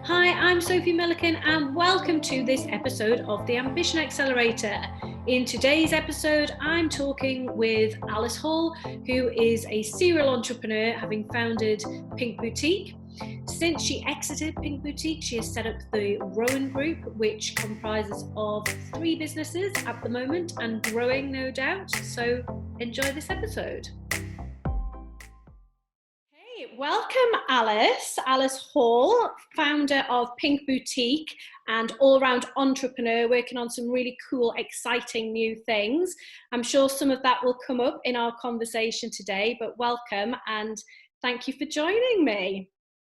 Hi, I'm Sophie Milliken and welcome to this episode of the Ambition Accelerator. In today's episode, I'm talking with Alice Hall, who is a serial entrepreneur, having founded Pink Boutique. Since she exited Pink Boutique, she has set up the Rowen group, which comprises of 3 businesses at the moment and growing, no doubt. So enjoy this episode. Welcome, Alice Hall, founder of Pink Boutique and all-round entrepreneur working on some really cool, exciting new things. I'm sure some of that will come up in our conversation today, but welcome and thank you for joining me.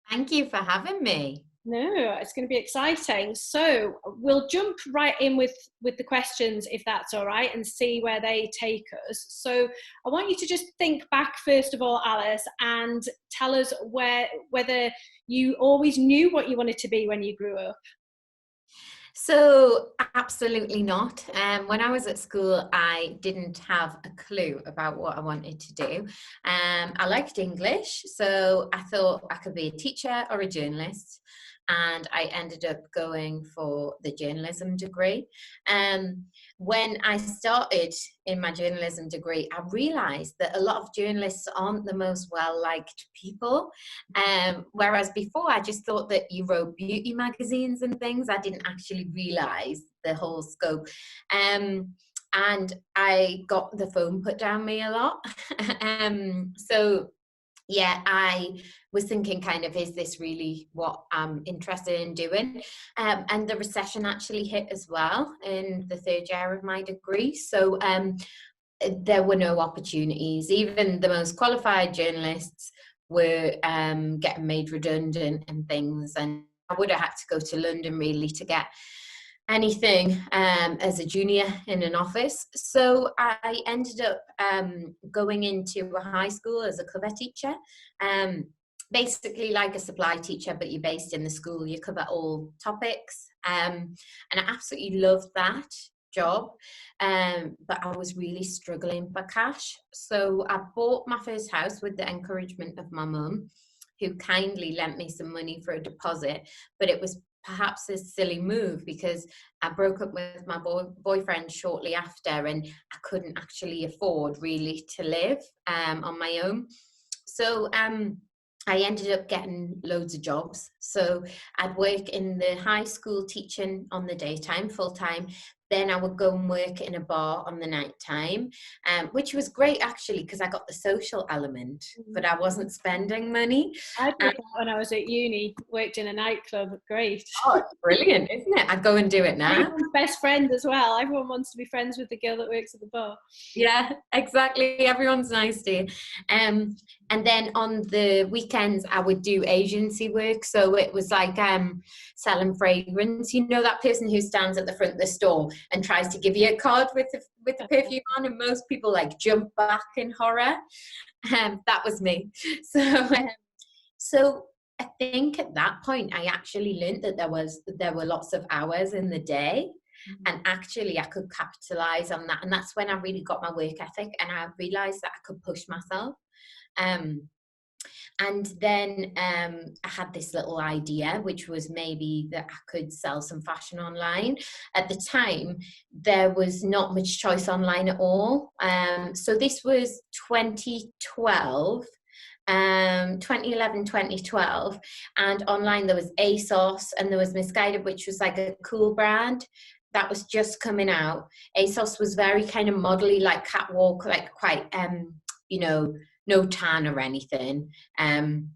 Thank you for having me. No, it's going to be exciting. So we'll jump right in with the questions, if that's all right, and see where they take us. So I want you to just think back, first of all, Alice, and tell us whether you always knew what you wanted to be when you grew up. So absolutely not. When I was at school, I didn't have a clue about what I wanted to do. I liked English, so I thought I could be a teacher or a journalist. And I ended up going for the journalism degree. When I started in my journalism degree, I realised that a lot of journalists aren't the most well-liked people. Whereas before, I just thought that you wrote beauty magazines and things. I didn't actually realise the whole scope. And I got the phone put down me a lot. Yeah, I was thinking kind of, is this really what I'm interested in doing? And the recession actually hit as well in the 3rd year of my degree. So there were no opportunities. Even the most qualified journalists were getting made redundant and things. And I would have had to go to London really to get anything as a junior in an office. So I ended up going into a high school as a cover teacher, basically like a supply teacher, but you're based in the school, you cover all topics, and I absolutely loved that job, but I was really struggling for cash. So I bought my first house with the encouragement of my mum, who kindly lent me some money for a deposit, but it was perhaps a silly move because I broke up with my boyfriend shortly after, and I couldn't actually afford really to live on my own. So I ended up getting loads of jobs. So I'd work in the high school teaching on the daytime, full time. Then I would go and work in a bar on the night time, which was great actually because I got the social element, but I wasn't spending money. I did that when I was at uni, worked in a nightclub. Great. Oh, it's brilliant, isn't it? I'd go and do it now. Everyone's best friend as well. Everyone wants to be friends with the girl that works at the bar. Yeah, exactly. Everyone's nice to you. And then on the weekends, I would do agency work. So it was like selling fragrance. You know, that person who stands at the front of the store and tries to give you a card with the perfume on, and most people like jump back in horror. That was me. So I think at that point, I actually learned that there were lots of hours in the day. And actually I could capitalize on that, and that's when I really got my work ethic, and I realized that I could push myself. And then I had this little idea, which was maybe that I could sell some fashion online. At the time, there was not much choice online at all. So this was 2012. 2011, 2012, and online there was ASOS and there was Misguided, which was like a cool brand that was just coming out. ASOS was very kind of modelly, like catwalk, like quite no tan or anything. And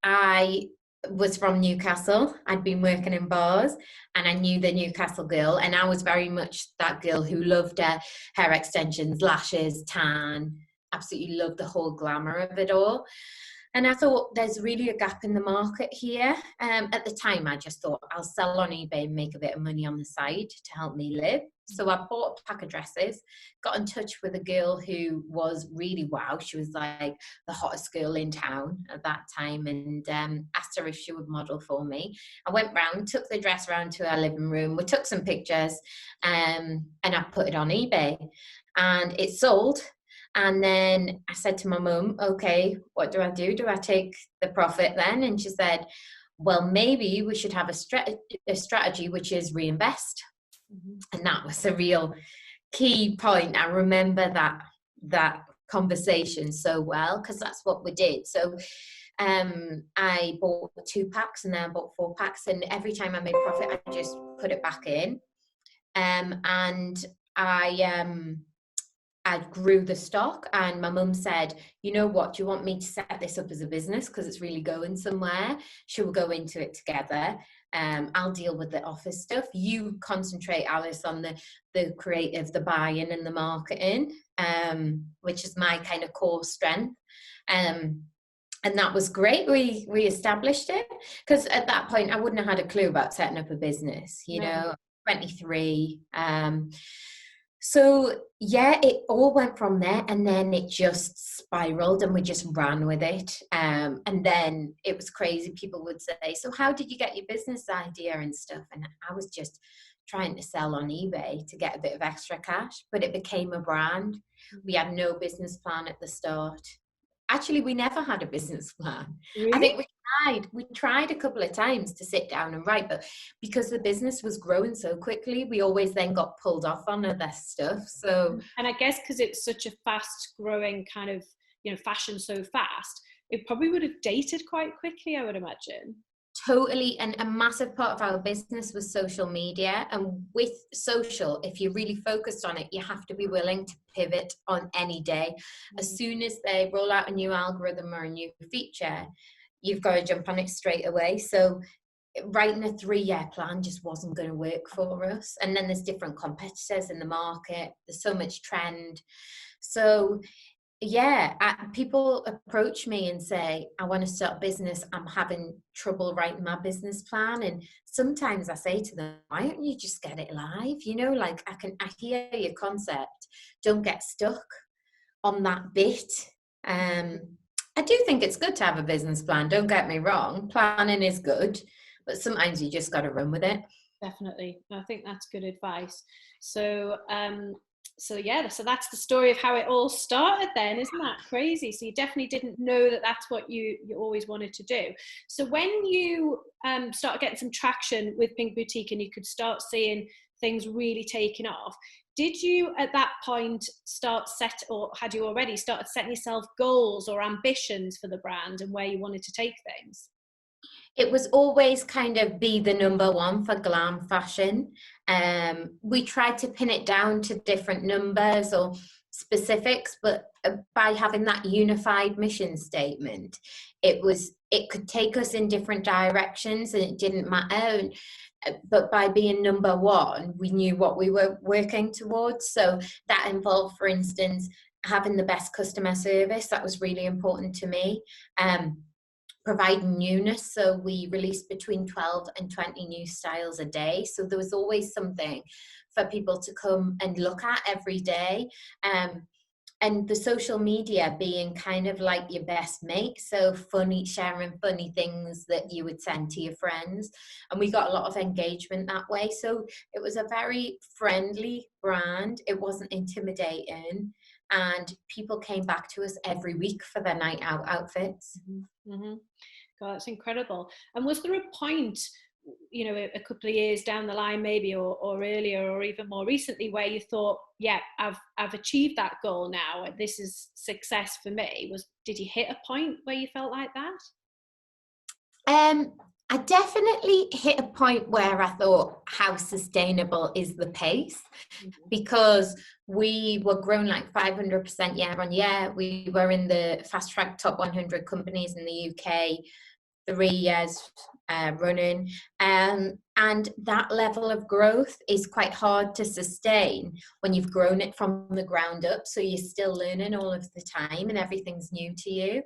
I was from Newcastle. I'd been working in bars and I knew the Newcastle girl, and I was very much that girl who loved hair extensions, lashes, tan, absolutely loved the whole glamour of it all. And I thought there's really a gap in the market here. At the time, I just thought I'll sell on eBay and make a bit of money on the side to help me live. So I bought a pack of dresses, got in touch with a girl who was really wow. She was like the hottest girl in town at that time, and asked her if she would model for me. I went round, took the dress round to our living room. We took some pictures, and I put it on eBay, and it sold. And then I said to my mum, okay, what do I do? Do I take the profit then? And she said, well, maybe we should have a strategy which is reinvest. And that was a real key point. I remember that conversation so well, because that's what we did. So I bought 2 packs and then I bought 4 packs, and every time I made profit I just put it back in, and I grew the stock. And my mum said, you know what, do you want me to set this up as a business, because it's really going somewhere? Should we go into it together? I'll deal with the office stuff. You concentrate, Alice, on the creative, the buying and the marketing, which is my kind of core strength. And that was great. We established it, because at that point I wouldn't have had a clue about setting up a business, you know, 23. So yeah, it all went from there, and then it just spiraled and we just ran with it. And then it was crazy. People would say, so how did you get your business idea and stuff? And I was just trying to sell on eBay to get a bit of extra cash, but it became a brand. We had no business plan at the start. Actually, we never had a business plan. Really? I think we tried a couple of times to sit down and write, but because the business was growing so quickly, we always then got pulled off on other stuff. So, and I guess because it's such a fast growing kind of, you know, fashion so fast, it probably would have dated quite quickly, I would imagine. Totally. And a massive part of our business was social media. And with social, if you're really focused on it, you have to be willing to pivot on any day. As soon as they roll out a new algorithm or a new feature, you've got to jump on it straight away. So writing a 3-year plan just wasn't going to work for us. And then there's different competitors in the market. There's so much trend. So yeah, people approach me and say, I want to start a business. I'm having trouble writing my business plan. And sometimes I say to them, why don't you just get it live? You know, like I hear your concept. Don't get stuck on that bit. I do think it's good to have a business plan. Don't get me wrong. Planning is good, but sometimes you just got to run with it. Definitely. I think that's good advice. So that's the story of how it all started then. Isn't that crazy? So you definitely didn't know that that's what you always wanted to do. So when you started getting some traction with Pink Boutique and you could start seeing things really taking off, did you at that point had you already started setting yourself goals or ambitions for the brand and where you wanted to take things? It was always kind of be the number one for glam fashion. We tried to pin it down to different numbers or specifics, but by having that unified mission statement, it could take us in different directions and it didn't matter. But by being number one, we knew what we were working towards. So that involved, for instance, having the best customer service. That was really important to me. Providing newness. So we released between 12 and 20 new styles a day. So there was always something for people to come and look at every day. And the social media being kind of like your best mate. So sharing funny things that you would send to your friends. And we got a lot of engagement that way. So it was a very friendly brand. It wasn't intimidating. And people came back to us every week for their night out outfits. Mm-hmm. God, that's incredible. And was there a point, you know, a couple of years down the line maybe, or earlier or even more recently, where you thought, yeah, I've achieved that goal now, this is success for me? Did you hit a point where you felt like that? I definitely hit a point where I thought, how sustainable is the pace? Because we were growing like 500% year on year. We were in the fast track top 100 companies in the UK 3 years running. And that level of growth is quite hard to sustain when you've grown it from the ground up. So you're still learning all of the time and everything's new to you.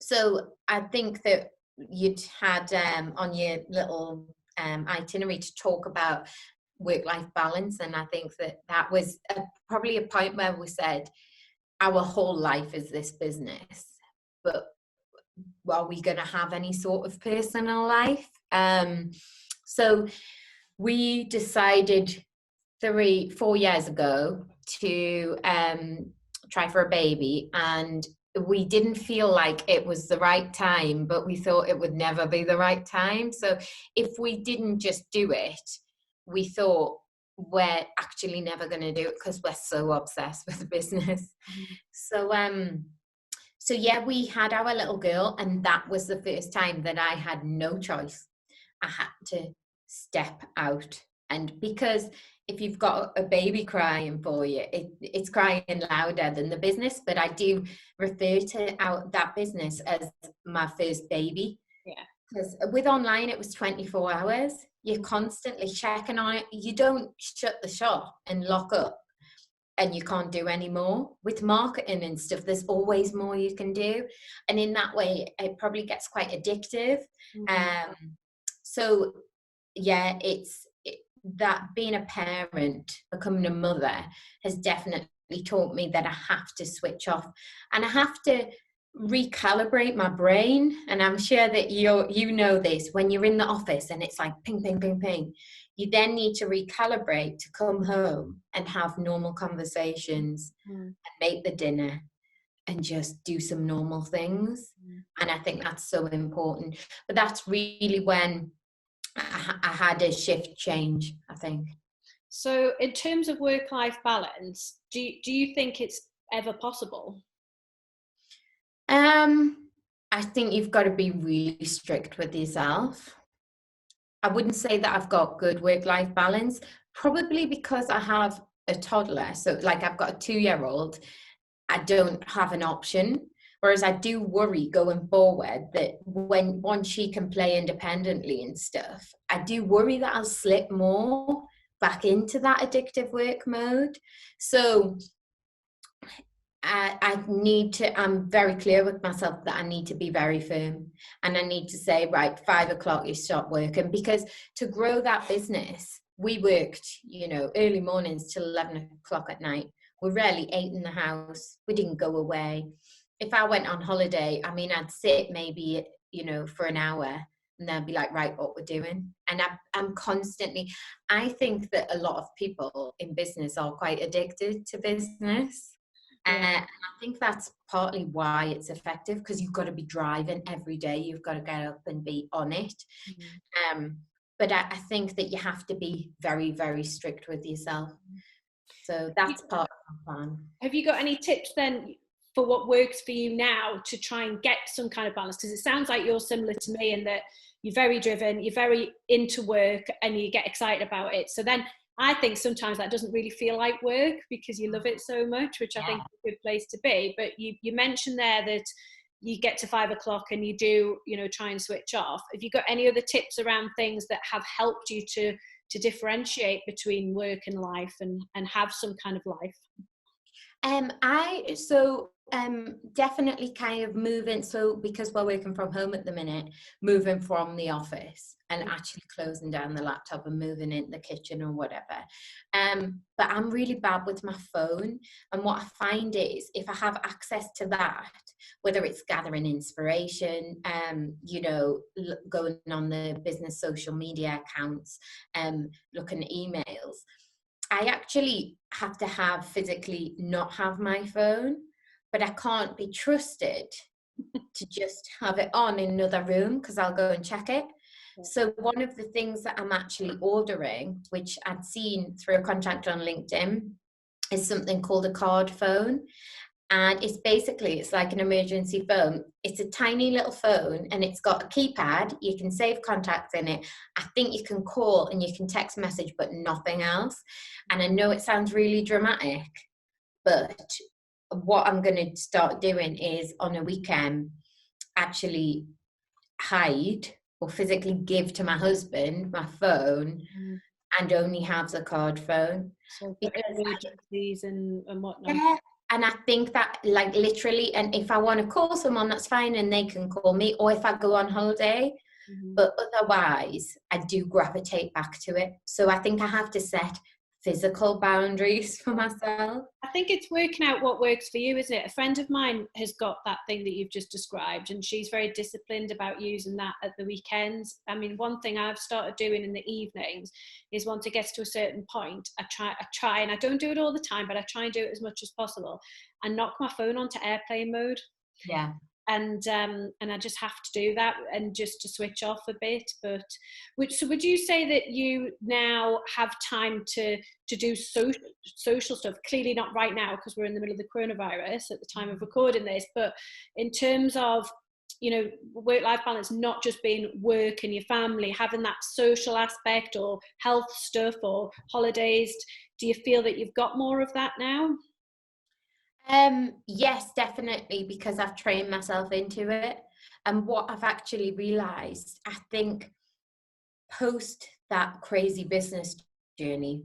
So I think that you'd had on your little itinerary to talk about work-life balance, and I think that was probably a point where we said our whole life is this business, but are we going to have any sort of personal life? So we decided 3-4 years ago to try for a baby, and we didn't feel like it was the right time, but we thought it would never be the right time. So if we didn't just do it, we thought we're actually never going to do it because we're so obsessed with the business. So yeah, we had our little girl, and that was the first time that I had no choice. I had to step out. And because if you've got a baby crying for you, it's crying louder than the business. But I do refer to that business as my first baby. Yeah. Because with online, it was 24 hours. You're constantly checking on it. You don't shut the shop and lock up and you can't do any more. With marketing and stuff, there's always more you can do. And in that way, it probably gets quite addictive. So yeah, that being a parent, becoming a mother, has definitely taught me that I have to switch off and I have to recalibrate my brain. And I'm sure that you know this, when you're in the office and it's like ping, ping, ping, ping, you then need to recalibrate to come home and have normal conversations and make the dinner and just do some normal things. And I think that's so important. But that's really when I had a shift change, I think. So in terms of work-life balance, do you think it's ever possible? I think you've got to be really strict with yourself. I wouldn't say that I've got good work-life balance, probably because I have a toddler. So like I've got a 2-year-old, I don't have an option. Whereas I do worry going forward that once she can play independently and stuff, I do worry that I'll slip more back into that addictive work mode. So I'm very clear with myself that I need to be very firm, and I need to say, right, 5 o'clock you stop working, because to grow that business, we worked, early mornings till 11 o'clock at night. We rarely ate in the house. We didn't go away. If I went on holiday, I'd sit maybe, for an hour and then be like, right, what we're doing. And I'm constantly, I think that a lot of people in business are quite addicted to business. And I think that's partly why it's effective, because you've got to be driving every day. You've got to get up and be on it. But I think that you have to be very, very strict with yourself. So that's part of the plan. Have you got any tips then for what works for you now to try and get some kind of balance? Because it sounds like you're similar to me in that you're very driven, you're very into work, and you get excited about it. So then I think sometimes that doesn't really feel like work because you love it so much, which I think is a good place to be. But you mentioned there that you get to 5 o'clock and you do, try and switch off. Have you got any other tips around things that have helped you to differentiate between work and life and have some kind of life? Definitely kind of moving. So because we're working from home at the minute, moving from the office and actually closing down the laptop and moving into the kitchen or whatever. But I'm really bad with my phone. And what I find is if I have access to that, whether it's gathering inspiration, going on the business social media accounts, looking at emails, I actually have to have physically not have my phone, but I can't be trusted to just have it on in another room because I'll go and check it. So one of the things that I'm actually ordering, which I'd seen through a contact on LinkedIn, is something called a card phone. And it's like an emergency phone. It's a tiny little phone and it's got a keypad. You can save contacts in it. I think you can call and you can text message, but nothing else. And I know it sounds really dramatic, but what I'm going to start doing is on a weekend, actually hide or physically give to my husband my phone and only have the card phone. So for emergencies and whatnot. Yeah. And I think that like literally, and if I want to call someone, that's fine and they can call me, or if I go on holiday, but otherwise I do gravitate back to it. So I think I have to set physical boundaries for myself. I think it's working out what works for you, isn't it? A friend of mine has got that thing that you've just described, and she's very disciplined about using that at the weekends. One thing I've started doing in the evenings is once it gets to a certain point, I try, and I don't do it all the time, but I try and do it as much as possible, and knock my phone onto airplane mode. Yeah. And I just have to do that and just to switch off a bit. But would you say that you now have time to do social stuff? Clearly not right now, because we're in the middle of the coronavirus at the time of recording this, but in terms of, you know, work-life balance, not just being work and your family, having that social aspect or health stuff or holidays, do you feel that you've got more of that now? Yes, definitely, because I've trained myself into it. And what I've actually realized, I think post that crazy business journey,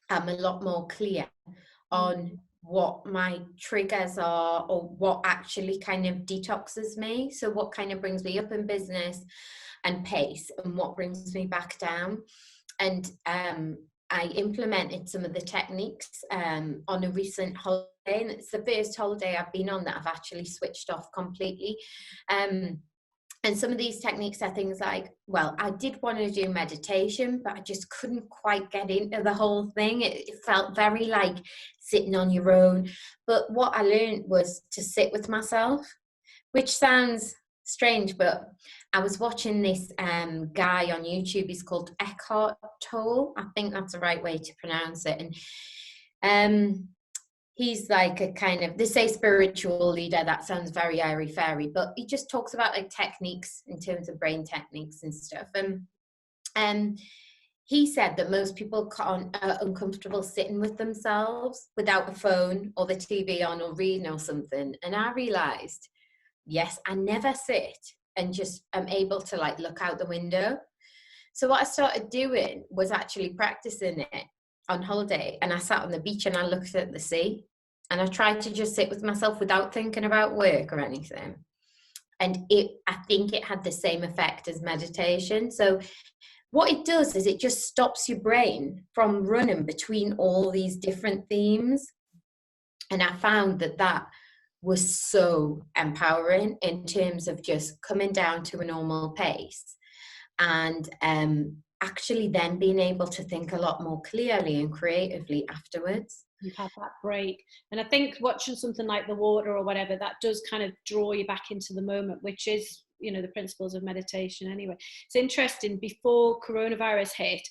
I'm a lot more clear on what my triggers are, or what actually kind of detoxes me. So what kind of brings me up in business and pace, and what brings me back down. And I implemented some of the techniques on a recent holiday, and it's the first holiday I've been on that I've actually switched off completely. And some of these techniques are things like, well, I did want to do meditation, but I just couldn't quite get into the whole thing. It felt very like sitting on your own. But what I learned was to sit with myself, which sounds strange, but I was watching this guy on YouTube. He's called Eckhart Tolle. I think that's the right way to pronounce it. And he's like a kind of, they say spiritual leader. That sounds very airy-fairy, but he just talks about like techniques in terms of brain techniques and stuff. And he said that most people are uncomfortable sitting with themselves without a phone or the TV on or reading or something. And I realized, yes, I never sit and just am able to like look out the window. So what I started doing was actually practicing it on holiday, and I sat on the beach and I looked at the sea, and I tried to just sit with myself without thinking about work or anything. And I think it had the same effect as meditation. So what it does is it just stops your brain from running between all these different themes. And I found that was so empowering in terms of just coming down to a normal pace, and actually then being able to think a lot more clearly and creatively afterwards. You've had that break. And I think watching something like The Water or whatever, that does kind of draw you back into the moment, which is, you know, the principles of meditation anyway. It's interesting, before coronavirus hit,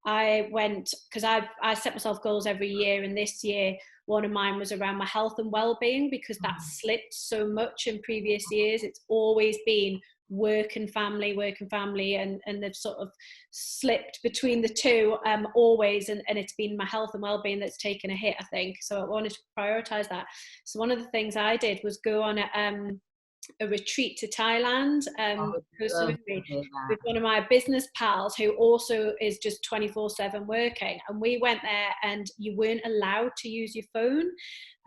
I went, because I set myself goals every year, and this year one of mine was around my health and well-being, because that slipped so much in previous years. It's always been work and family, and they've sort of slipped between the two always, and it's been my health and well-being that's taken a hit, I think. So I wanted to prioritize that. So one of the things I did was go on a retreat to Thailand, with one of my business pals who also is just 24/7 working, and we went there and you weren't allowed to use your phone.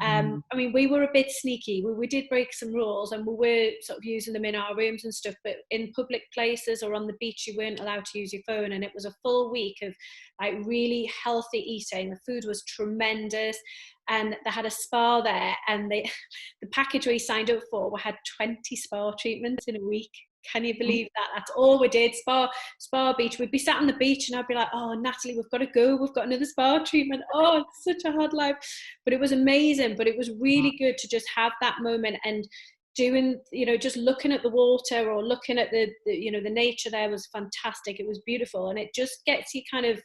I mean, we were a bit sneaky. We did break some rules, and we were sort of using them in our rooms and stuff, but in public places or on the beach, you weren't allowed to use your phone. And it was a full week of like really healthy eating. The food was tremendous, and they had a spa there, and the package we signed up for, we had 20 spa treatments in a week. Can you believe that? That's all we did. Spa beach. We'd be sat on the beach and I'd be like, oh, Natalie, we've got to go. We've got another spa treatment. Oh, it's such a hard life. But it was amazing. But it was really good to just have that moment, and doing, you know, just looking at the water or looking at the you know, the nature there was fantastic. It was beautiful. And it just gets you kind of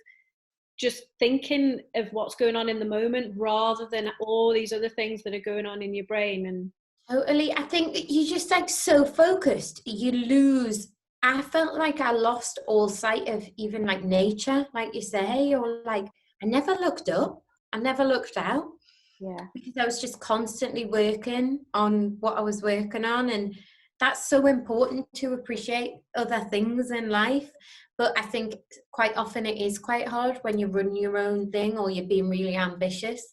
just thinking of what's going on in the moment, rather than all these other things that are going on in your brain. And totally. I think that you just like so focused, you lose. I felt like I lost all sight of even like nature, like you say, or like I never looked up, I never looked out. Yeah. Because I was just constantly working on what I was working on. And that's so important, to appreciate other things in life. But I think quite often it is quite hard when you run your own thing or you're being really ambitious.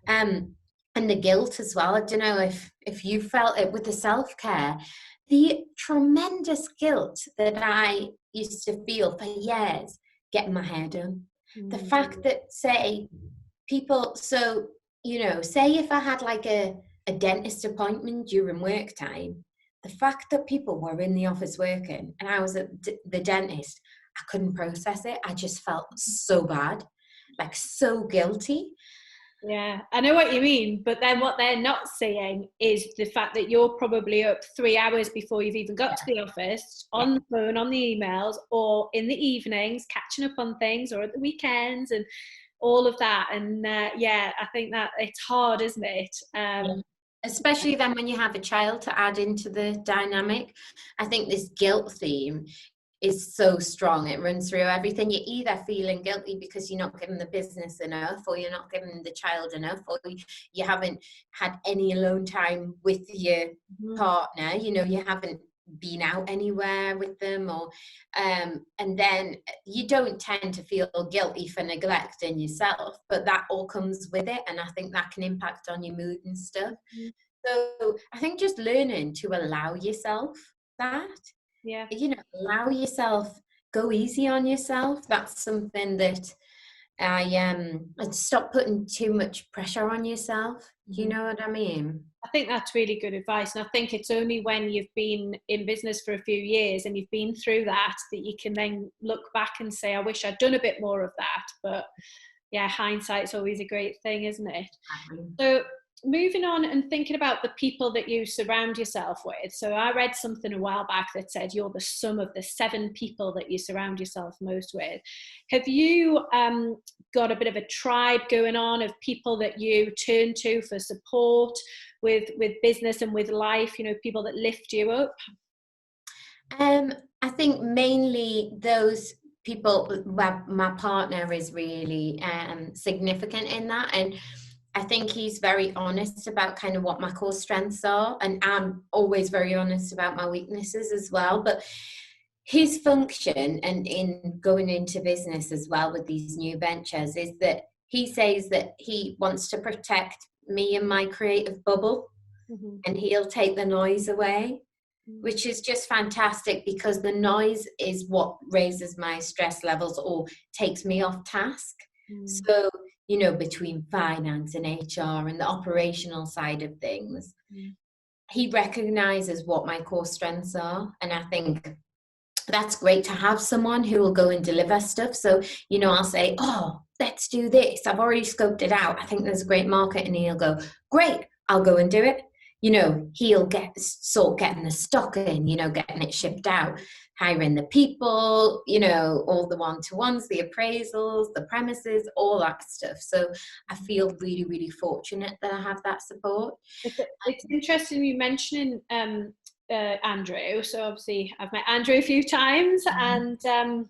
And the guilt as well. I don't know if you felt it with the self-care, the tremendous guilt that I used to feel for years getting my hair done. The fact that, say, people, so, you know, say if I had like a dentist appointment during work time, the fact that people were in the office working and I was at the dentist, I couldn't process it. I just felt so bad, like so guilty. Yeah, I know what you mean, but then what they're not seeing is the fact that you're probably up 3 hours before you've even got to the office, on the phone, on the emails, or in the evenings, catching up on things, or at the weekends, and all of that. And yeah, I think that it's hard, isn't it? Especially then when you have a child to add into the dynamic. I think this guilt theme is so strong. It runs through everything. You're either feeling guilty because you're not giving the business enough, or you're not giving the child enough, or you haven't had any alone time with your partner, you know, you haven't been out anywhere with them, or and then you don't tend to feel guilty for neglecting yourself, but that all comes with it, and I think that can impact on your mood and stuff. So I think just learning to allow yourself that, you know, allow yourself, go easy on yourself. That's something that I'd stop putting too much pressure on yourself. You know what I mean? I think that's really good advice. And I think it's only when you've been in business for a few years and you've been through that you can then look back and say, I wish I'd done a bit more of that. But yeah, hindsight's always a great thing, isn't it? So moving on and thinking about the people that you surround yourself with. So I read something a while back that said you're the sum of the 7 people that you surround yourself most with. Have you got a bit of a tribe going on of people that you turn to for support with business and with life, you know, people that lift you up? I think mainly those people, my partner is really significant in that, and I think he's very honest about kind of what my core strengths are, and I'm always very honest about my weaknesses as well. But his function, and in going into business as well with these new ventures, is that he says that he wants to protect me and my creative bubble, and he'll take the noise away, which is just fantastic, because the noise is what raises my stress levels or takes me off task. So, you know, between finance and HR and the operational side of things, he recognizes what my core strengths are. And I think that's great to have someone who will go and deliver stuff. So, you know, I'll say, oh, let's do this. I've already scoped it out. I think there's a great market. And he'll go, great, I'll go and do it. You know, he'll getting the stock in, you know, getting it shipped out, hiring the people, you know, all the one-to-ones, the appraisals, the premises, all that stuff. So I feel really, really fortunate that I have that support. It's interesting you mentioning Andrew. So obviously I've met Andrew a few times, and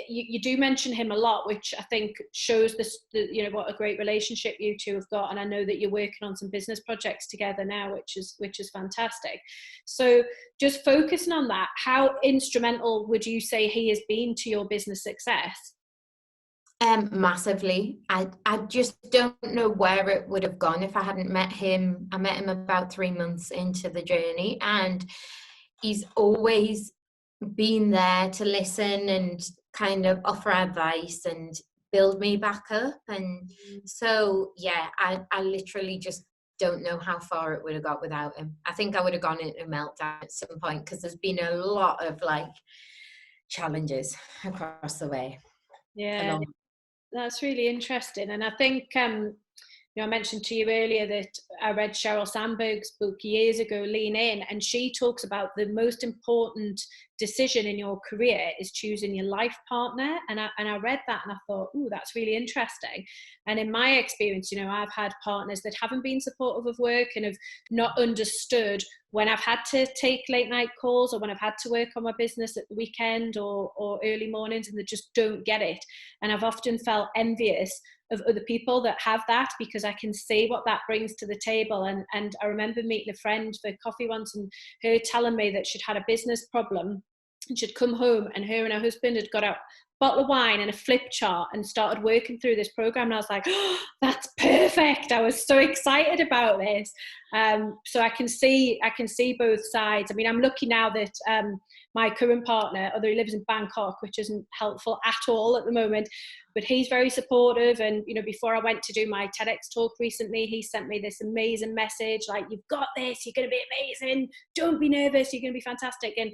you do mention him a lot, which I think shows you know, what a great relationship you two have got. And I know that you're working on some business projects together now, which is fantastic. So just focusing on that, how instrumental would you say he has been to your business success? Massively. I just don't know where it would have gone if I hadn't met him. I met him about 3 months into the journey, and he's always been there to listen and kind of offer advice and build me back up. And so, yeah, I literally just don't know how far it would have got without him. I think I would have gone into a meltdown at some point, because there's been a lot of like challenges across the way. Yeah, that's really interesting. And I think you know, I mentioned to you earlier that I read Sheryl Sandberg's book years ago, Lean In, and she talks about the most important decision in your career is choosing your life partner. And I read that and I thought, ooh, that's really interesting. And in my experience, you know, I've had partners that haven't been supportive of work and have not understood when I've had to take late night calls, or when I've had to work on my business at the weekend or early mornings, and they just don't get it. And I've often felt envious of other people that have that, because I can see what that brings to the table. And I remember meeting a friend for coffee once, and her telling me that she'd had a business problem, and she'd come home and her and her husband had got out a bottle of wine and a flip chart and started working through this program. And I was like, oh, that's perfect. I was so excited about this. So I can see both sides. I mean, I'm lucky now that my current partner, although he lives in Bangkok, which isn't helpful at all at the moment, but he's very supportive. And, you know, before I went to do my TEDx talk recently, he sent me this amazing message, like, you've got this, you're going to be amazing, don't be nervous, you're going to be fantastic. And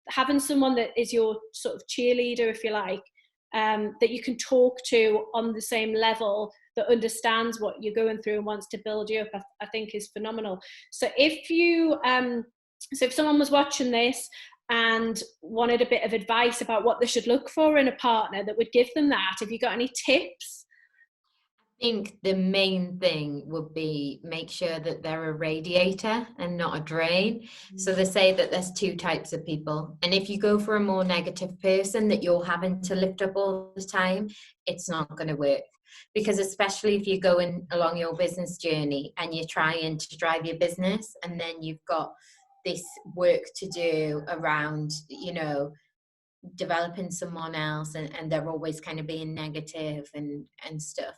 having someone that is your sort of cheerleader, if you like, that you can talk to on the same level that understands what you're going through and wants to build you up, I think is phenomenal. So if you, so if someone was watching this and wanted a bit of advice about what they should look for in a partner that would give them that, have you got any tips? I think the main thing would be make sure that they're a radiator and not a drain. So they say that there's two types of people. And if you go for a more negative person that you're having to lift up all the time, it's not going to work. Because especially if you're going along your business journey and you're trying to drive your business, and then you've got this work to do around, you know, developing someone else, and they're always kind of being negative and stuff.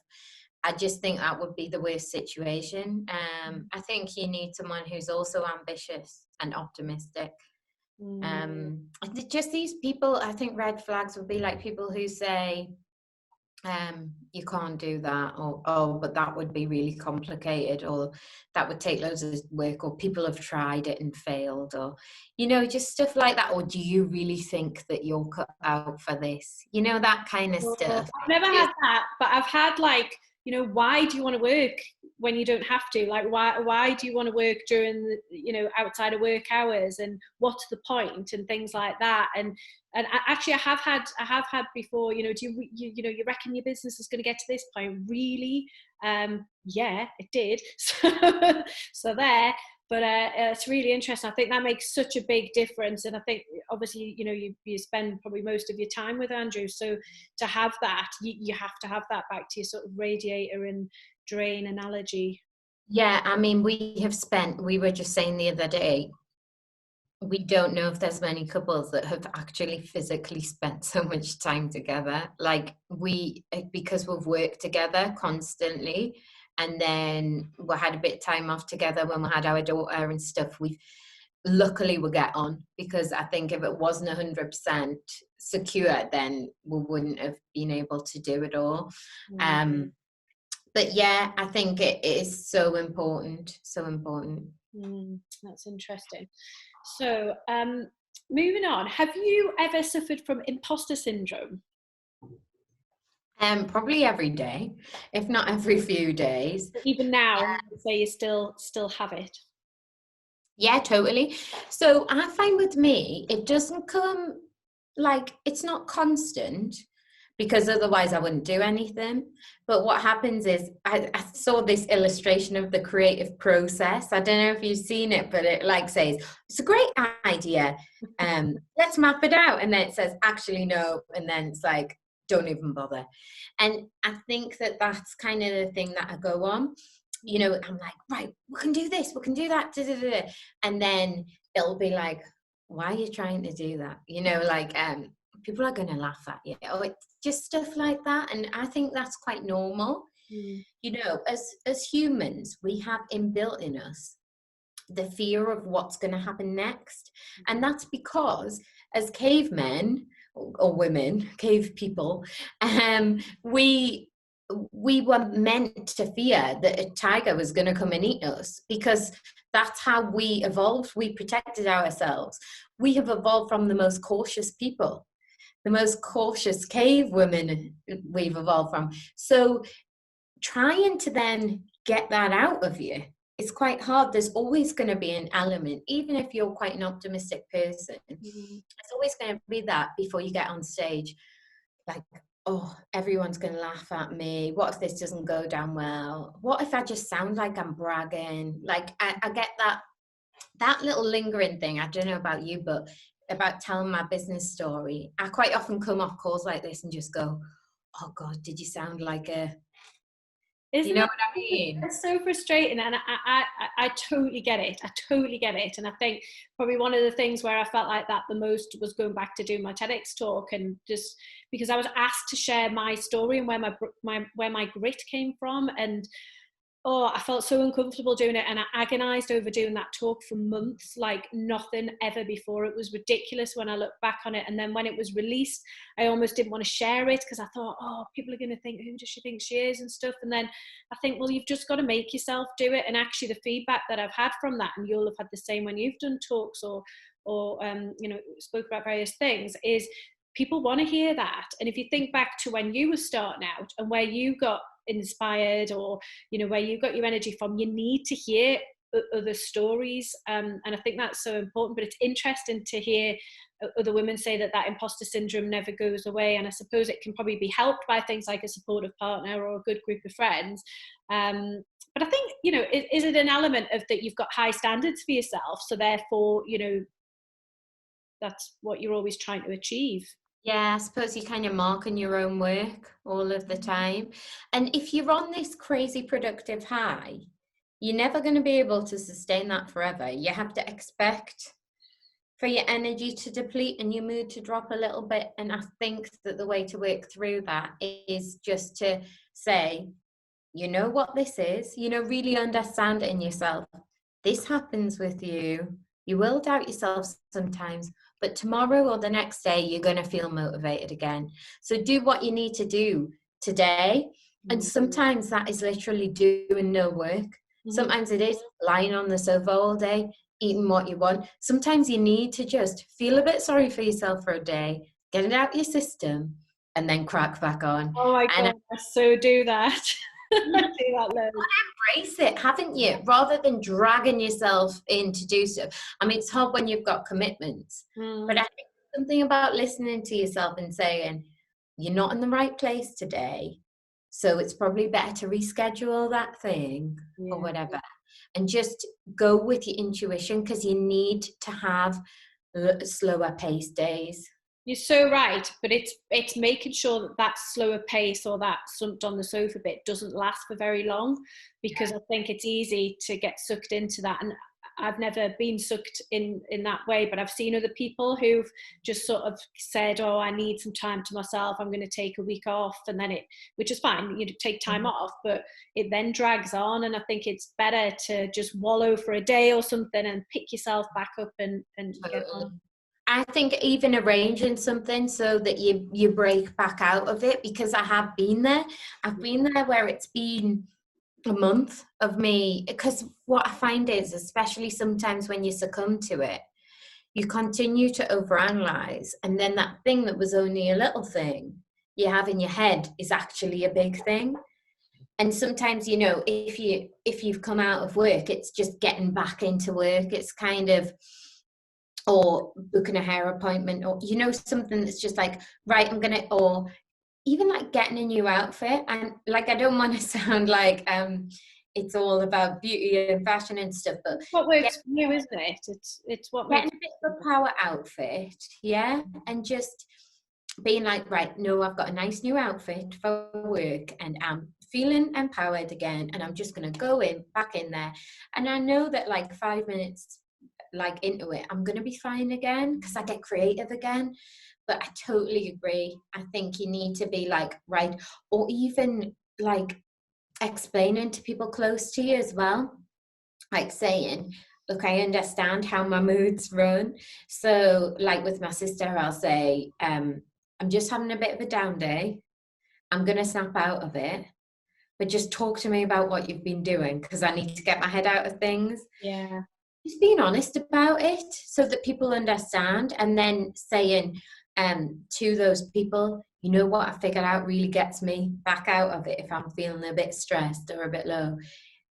I just think that would be the worst situation. I think you need someone who's also ambitious and optimistic. Just these people, I think red flags would be like people who say, you can't do that, or oh, but that would be really complicated, or that would take loads of work, or people have tried it and failed, or, you know, just stuff like that. Or do you really think that you're cut out for this? You know, that kind of stuff. I've never had that, but I've had like, you know, why do you want to work when you don't have to? Like, why do you want to work during the, you know, outside of work hours, and what's the point, and things like that. And actually, I have had before, you know, do you know, you reckon your business is going to get to this point? Really? Yeah, it did. So there. But it's really interesting. I think that makes such a big difference. And I think, obviously, you know, you spend probably most of your time with Andrew. So to have that, you have to have that, back to your sort of radiator and drain analogy. Yeah, I mean, we were just saying the other day, we don't know if there's many couples that have actually physically spent so much time together. Like because we've worked together constantly, and then we had a bit of time off together when we had our daughter and stuff. Luckily we get on, because I think if it wasn't 100% secure, then we wouldn't have been able to do it all. But yeah, I think it is so important. That's interesting. So moving on, have you ever suffered from imposter syndrome? Probably every day, if not every few days. Even now, I would say you still have it. Yeah, totally. So I find with me, it doesn't come, like, it's not constant, because otherwise I wouldn't do anything. But what happens is, I saw this illustration of the creative process. I don't know if you've seen it, but it like says, it's a great idea. Let's map it out. And then it says, actually, no. And then it's like, don't even bother. And I think that that's kind of the thing that I go on. You know, I'm like, right, we can do this, we can do that. And then it'll be like, why are you trying to do that? You know, like, people are going to laugh at you. Oh, it's just stuff like that. And I think that's quite normal. You know, as humans, we have inbuilt in us the fear of what's going to happen next. And that's because as cavemen or women, cave people, we were meant to fear that a tiger was going to come and eat us, because that's how we evolved. We protected ourselves. We have evolved from the most cautious people, the most cautious cave women we've evolved from. So trying to then get that out of you, it's quite hard. There's always going to be an element, even if you're quite an optimistic person, it's always going to be that before you get on stage, like, oh, everyone's going to laugh at me. What if this doesn't go down well? What if I just sound like I'm bragging? Like, I get that little lingering thing. I don't know about you, but about telling my business story, I quite often come off calls like this and just go, oh God, did you sound like a... Isn't you know what I mean? It's so frustrating, and I totally get it. I totally get it. And I think probably one of the things where I felt like that the most was going back to doing my TEDx talk, and just because I was asked to share my story and where my grit came from, and I felt so uncomfortable doing it, and I agonized over doing that talk for months, like nothing ever before. It was ridiculous when I look back on it. And then when it was released, I almost didn't want to share it, because I thought, oh, people are going to think, who does she think she is and stuff. And then I think, well, you've just got to make yourself do it. And actually the feedback that I've had from that, and you'll have had the same when you've done talks or you know, spoke about various things, is people want to hear that. And if you think back to when you were starting out and where you got inspired, or where you got your energy from, you need to hear other stories, and I think that's so important. But it's interesting to hear other women say that imposter syndrome never goes away, and I suppose it can probably be helped by things like a supportive partner or a good group of friends. But I think, is it an element of that you've got high standards for yourself, so therefore, that's what you're always trying to achieve? Yeah, I suppose you're kind of marking your own work all of the time. And if you're on this crazy productive high, you're never going to be able to sustain that forever. You have to expect for your energy to deplete and your mood to drop a little bit. And I think that the way to work through that is just to say, you know what this is, really understand it in yourself. This happens with you. You will doubt yourself sometimes, but tomorrow or the next day, you're going to feel motivated again. So do what you need to do today. And sometimes that is literally doing no work. Sometimes it is lying on the sofa all day, eating what you want. Sometimes you need to just feel a bit sorry for yourself for a day, get it out of your system, and then crack back on. Oh my God, I so do that. I do that loads. Embrace it, haven't you? Rather than dragging yourself in to do so. I mean, it's hard when you've got commitments, but I think something about listening to yourself and saying, you're not in the right place today, so it's probably better to reschedule that thing or whatever. And just go with your intuition, because you need to have slower paced days. You're so right, but it's making sure that slower pace or that slumped on the sofa bit doesn't last for very long, because I think it's easy to get sucked into that. And I've never been sucked in that way, but I've seen other people who've just sort of said, oh, I need some time to myself, I'm going to take a week off, and then which is fine, you take time off, but it then drags on. And I think it's better to just wallow for a day or something and pick yourself back up and get on. I think even arranging something so that you break back out of it, because I have been there. I've been there where it's been a month of me, because what I find is, especially sometimes when you succumb to it, you continue to overanalyze, and then that thing that was only a little thing you have in your head is actually a big thing. And sometimes, if you've come out of work, it's just getting back into work. It's kind of, or booking a hair appointment, or something that's just like, right, or even like getting a new outfit. And like, I don't want to sound like it's all about beauty and fashion and stuff, but what works for you, isn't it? It's what getting a bit of a power outfit, and just being like, right, no, I've got a nice new outfit for work and I'm feeling empowered again, and I'm just going to go back in there, and I know that like 5 minutes like into it, I'm going to be fine again, because I get creative again. But I totally agree. I think you need to be like, right, or even like explaining to people close to you as well, like saying, look, I understand how my moods run. So like with my sister, I'll say, I'm just having a bit of a down day, I'm going to snap out of it, but just talk to me about what you've been doing, because I need to get my head out of things. Just being honest about it so that people understand, and then saying to those people, you know what I figured out really gets me back out of it if I'm feeling a bit stressed or a bit low,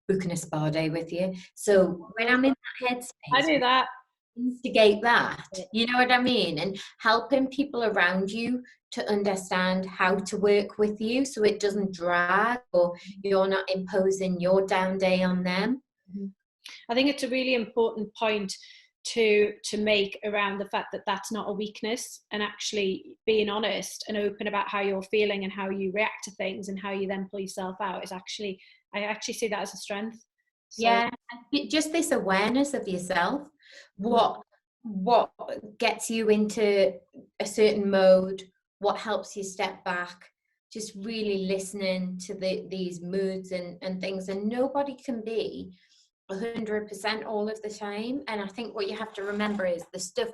booking a spa day with you. So when I'm in that headspace, I do that. Instigate that, you know what I mean? And helping people around you to understand how to work with you so it doesn't drag, or you're not imposing your down day on them. I think it's a really important point to make around the fact that that's not a weakness, and actually being honest and open about how you're feeling and how you react to things and how you then pull yourself out is actually, I actually see that as a strength. So, just this awareness of yourself, what gets you into a certain mode, what helps you step back, just really listening to these moods and things. And nobody can be 100% all of the time. And I think what you have to remember is the stuff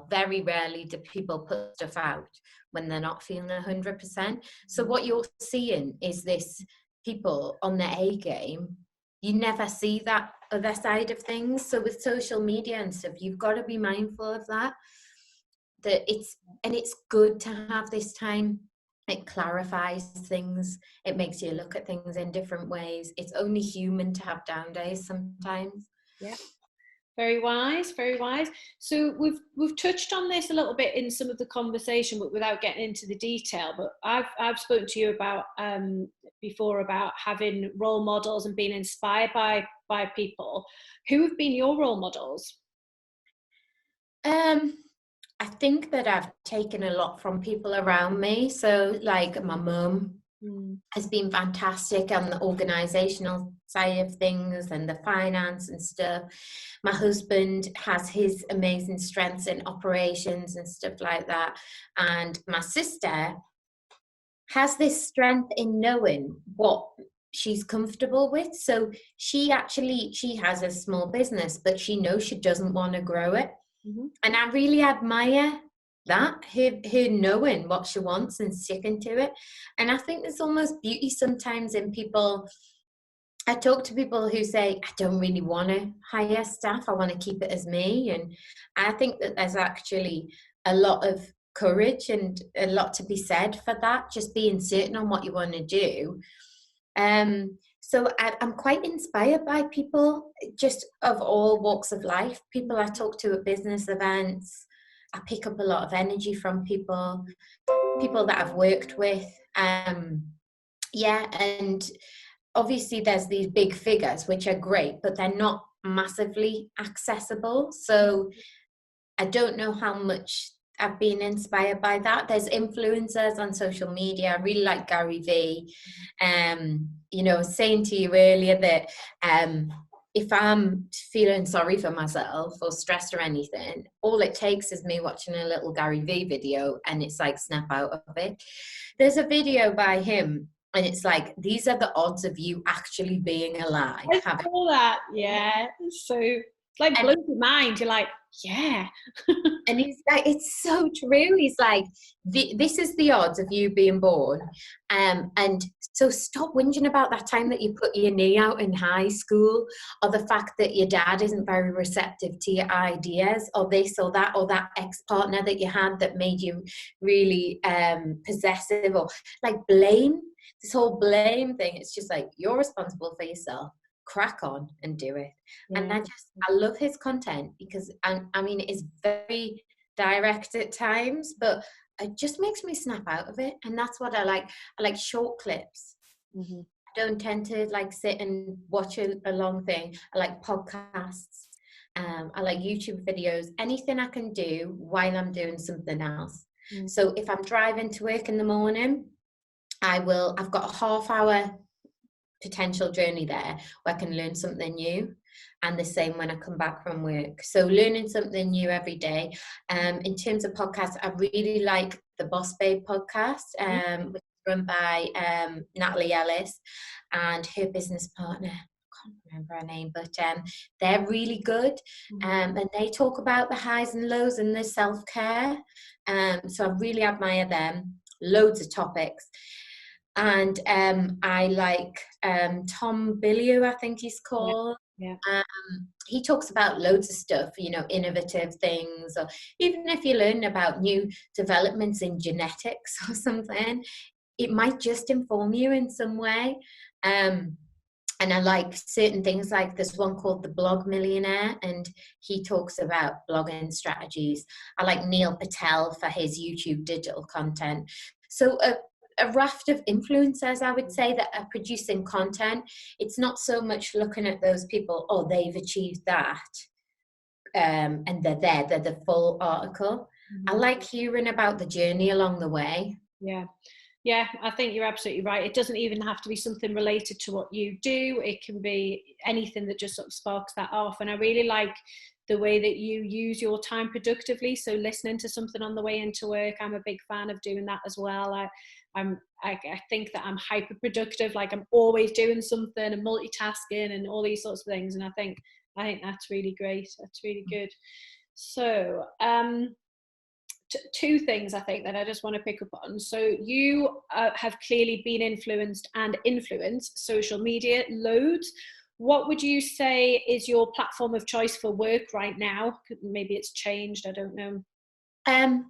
very rarely do people put stuff out when they're not feeling 100%. So what you're seeing is this people on their A game. You never see that other side of things. So with social media and stuff, you've got to be mindful of that it's good to have this time It clarifies things. It makes you look at things in different ways. It's only human to have down days sometimes. Yeah. Very wise, very wise. So we've touched on this a little bit in some of the conversation, but without getting into the detail. But I've spoken to you about before about having role models and being inspired by people. Who have been your role models? I think that I've taken a lot from people around me. So like my mum has been fantastic on the organizational side of things and the finance and stuff. My husband has his amazing strengths in operations and stuff like that. And my sister has this strength in knowing what she's comfortable with. So she has a small business, but she knows she doesn't want to grow it. And I really admire that, her knowing what she wants and sticking to it. And I think there's almost beauty sometimes in people. I talk to people who say, I don't really want to hire staff, I want to keep it as me. And I think that there's actually a lot of courage and a lot to be said for that, just being certain on what you want to do. So I'm quite inspired by people just of all walks of life. People I talk to at business events. I pick up a lot of energy from people that I've worked with. And obviously there's these big figures, which are great, but they're not massively accessible. So I don't know how much I've been inspired by that. There's influencers on social media. I really like Gary Vee. I was saying to you earlier that if I'm feeling sorry for myself or stressed or anything, all it takes is me watching a little Gary Vee video and it's like snap out of it. There's a video by him and it's like, these are the odds of you actually being alive. I saw that. Yeah. So it's like blows your mind. You're like, yeah. And he's like, it's so true. He's like, this is the odds of you being born. And so stop whinging about that time that you put your knee out in high school, or the fact that your dad isn't very receptive to your ideas, or this or that ex-partner that you had that made you really possessive, or like blame. This whole blame thing. It's just like, you're responsible for yourself. Crack on and do it. Yeah. And I love his content because it is very direct at times, but it just makes me snap out of it. And that's what I like. I like short clips. I don't tend to like sit and watch a long thing. I like podcasts. I like YouTube videos, anything I can do while I'm doing something else. So if I'm driving to work in the morning, I've got a half-hour potential journey there where I can learn something new, and the same when I come back from work. So learning something new every day. In terms of podcasts, I really like the Boss Babe podcast, which is run by Natalie Ellis and her business partner. I can't remember her name, but they're really good, and they talk about the highs and lows and the self-care. So I really admire them. Loads of topics. And I like Tom Bilyeu, I think he's called. Yeah. He talks about loads of stuff, innovative things, or even if you learn about new developments in genetics or something, it might just inform you in some way. And I like certain things, like this one called The Blog Millionaire, and he talks about blogging strategies. I like Neil Patel for his YouTube digital content. So a raft of influencers, I would say, that are producing content. It's not so much looking at those people, oh, they've achieved that, and they're the full article. I like hearing about the journey along the way. Yeah, I think you're absolutely right. It doesn't even have to be something related to what you do. It can be anything that just sort of sparks that off. And I really like the way that you use your time productively. So listening to something on the way into work, I'm a big fan of doing that as well. I think that I'm hyper productive, like I'm always doing something and multitasking and all these sorts of things. And I think that's really great. That's really good. So two things I think that I just want to pick up on. So you have clearly been influenced and influence social media loads. What would you say is your platform of choice for work right now? Maybe it's changed, I don't know.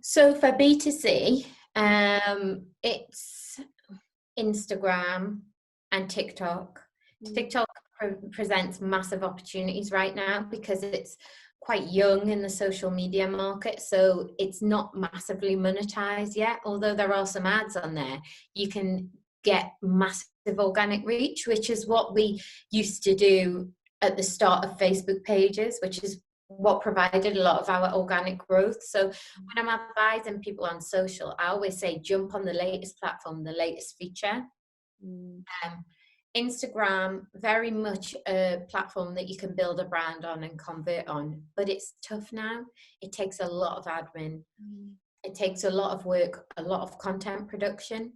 So for B2C, It's Instagram and TikTok. TikTok presents massive opportunities right now because it's quite young in the social media market, so it's not massively monetized yet. Although there are some ads on there, you can get massive organic reach, which is what we used to do at the start of Facebook pages, which is what provided a lot of our organic growth. So when I'm advising people on social, I always say jump on the latest platform, the latest feature. Instagram, very much a platform that you can build a brand on and convert on, but it's tough now. It takes a lot of admin. It takes a lot of work, a lot of content production.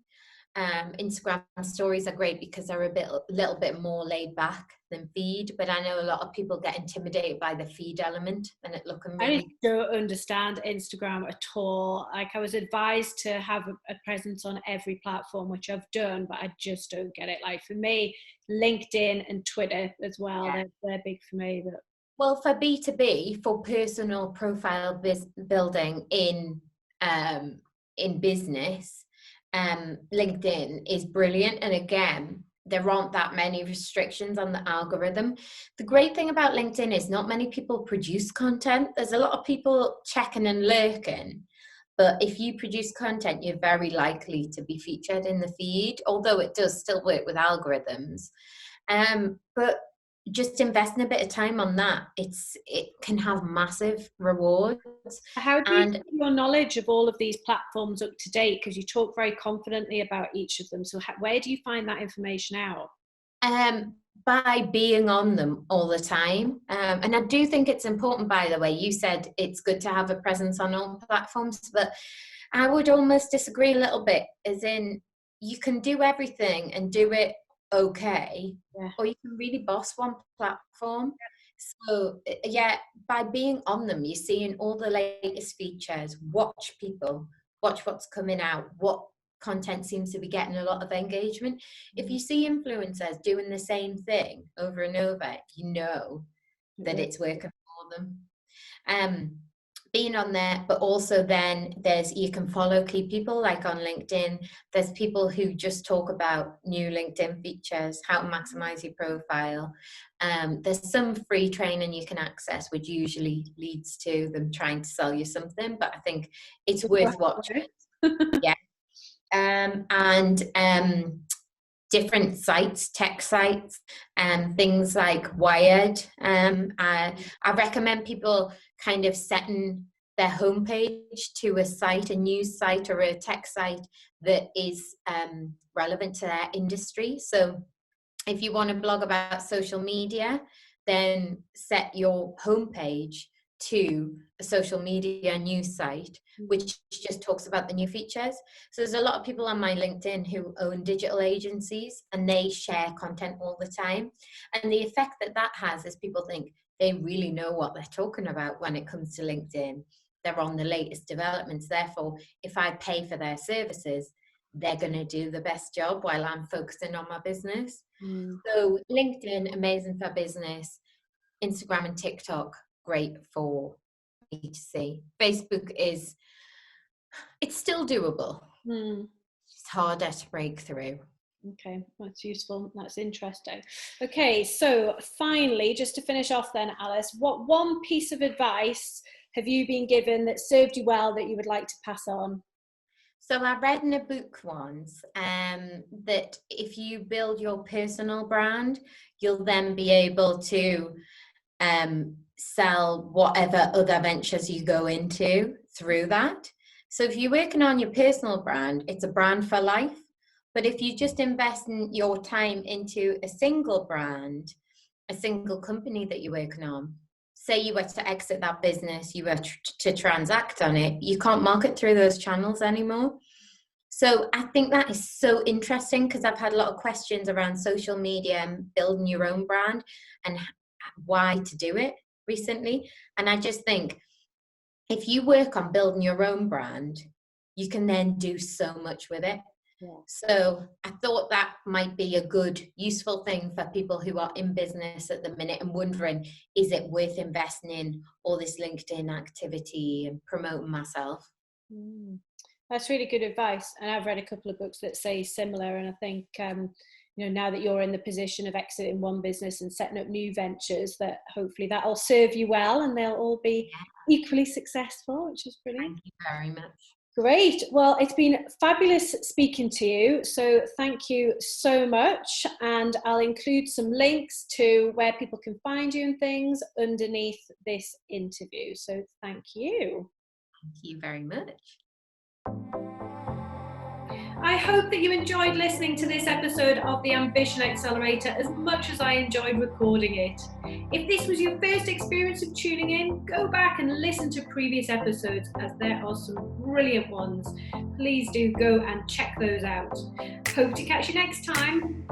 Instagram stories are great because they're a little bit more laid back than feed, but I know a lot of people get intimidated by the feed element and it looking really. I don't understand Instagram at all. Like, I was advised to have a presence on every platform, which I've done, but I just don't get it. Like, for me, LinkedIn and Twitter as well, they're big for me. But well, for B2B, for personal profile building in business, LinkedIn is brilliant. And again, there aren't that many restrictions on the algorithm. The great thing about LinkedIn is not many people produce content. There's a lot of people checking and lurking, but if you produce content, you're very likely to be featured in the feed, although it does still work with algorithms. But just investing a bit of time on that, it can have massive rewards. How do you keep your knowledge of all of these platforms up to date? Because you talk very confidently about each of them. So where do you find that information out? By being on them all the time. And I do think it's important, by the way, you said it's good to have a presence on all platforms, but I would almost disagree a little bit, as in you can do everything and do it okay, or you can really boss one platform. So by being on them, you're seeing all the latest features, watch what's coming out, what content seems to be getting a lot of engagement. If you see influencers doing the same thing over and over, you know that it's working for them. Being on there, but also then you can follow key people, like on LinkedIn. There's people who just talk about new LinkedIn features, how to maximize your profile. There's some free training you can access, which usually leads to them trying to sell you something, but I think it's worth watching. Different sites, tech sites, and things like Wired. I recommend people kind of setting their homepage to a site, a news site or a tech site that is relevant to their industry. So if you want to blog about social media, then set your homepage to a social media news site, which just talks about the new features. So there's a lot of people on my LinkedIn who own digital agencies, and they share content all the time. And the effect that has is people think they really know what they're talking about when it comes to LinkedIn. They're on the latest developments. Therefore, if I pay for their services, they're going to do the best job while I'm focusing on my business. So LinkedIn, amazing for business. Instagram and TikTok, great for B2C. Facebook it's still doable. It's harder to break through. Okay, that's useful. That's interesting. Okay, so finally, just to finish off then, Alice, what one piece of advice have you been given that served you well that you would like to pass on? So I read in a book once that if you build your personal brand, you'll then be able to sell whatever other ventures you go into through that. So if you're working on your personal brand, it's a brand for life. But if you just invest in your time into a single brand, a single company that you're working on, say you were to exit that business, you were to transact on it, you can't market through those channels anymore. So I think that is so interesting, because I've had a lot of questions around social media and building your own brand and why to do it recently. And I just think if you work on building your own brand, you can then do so much with it. So I thought that might be a good, useful thing for people who are in business at the minute and wondering, is it worth investing in all this LinkedIn activity and promoting myself? That's really good advice. And I've read a couple of books that say similar. And I think, now that you're in the position of exiting one business and setting up new ventures, that hopefully that'll serve you well and they'll all be equally successful, which is brilliant. Thank you very much. Great. Well, it's been fabulous speaking to you. So thank you so much. And I'll include some links to where people can find you and things underneath this interview. So thank you. Thank you very much. I hope that you enjoyed listening to this episode of the Ambition Accelerator as much as I enjoyed recording it. If this was your first experience of tuning in, go back and listen to previous episodes, as there are some brilliant ones. Please do go and check those out. Hope to catch you next time.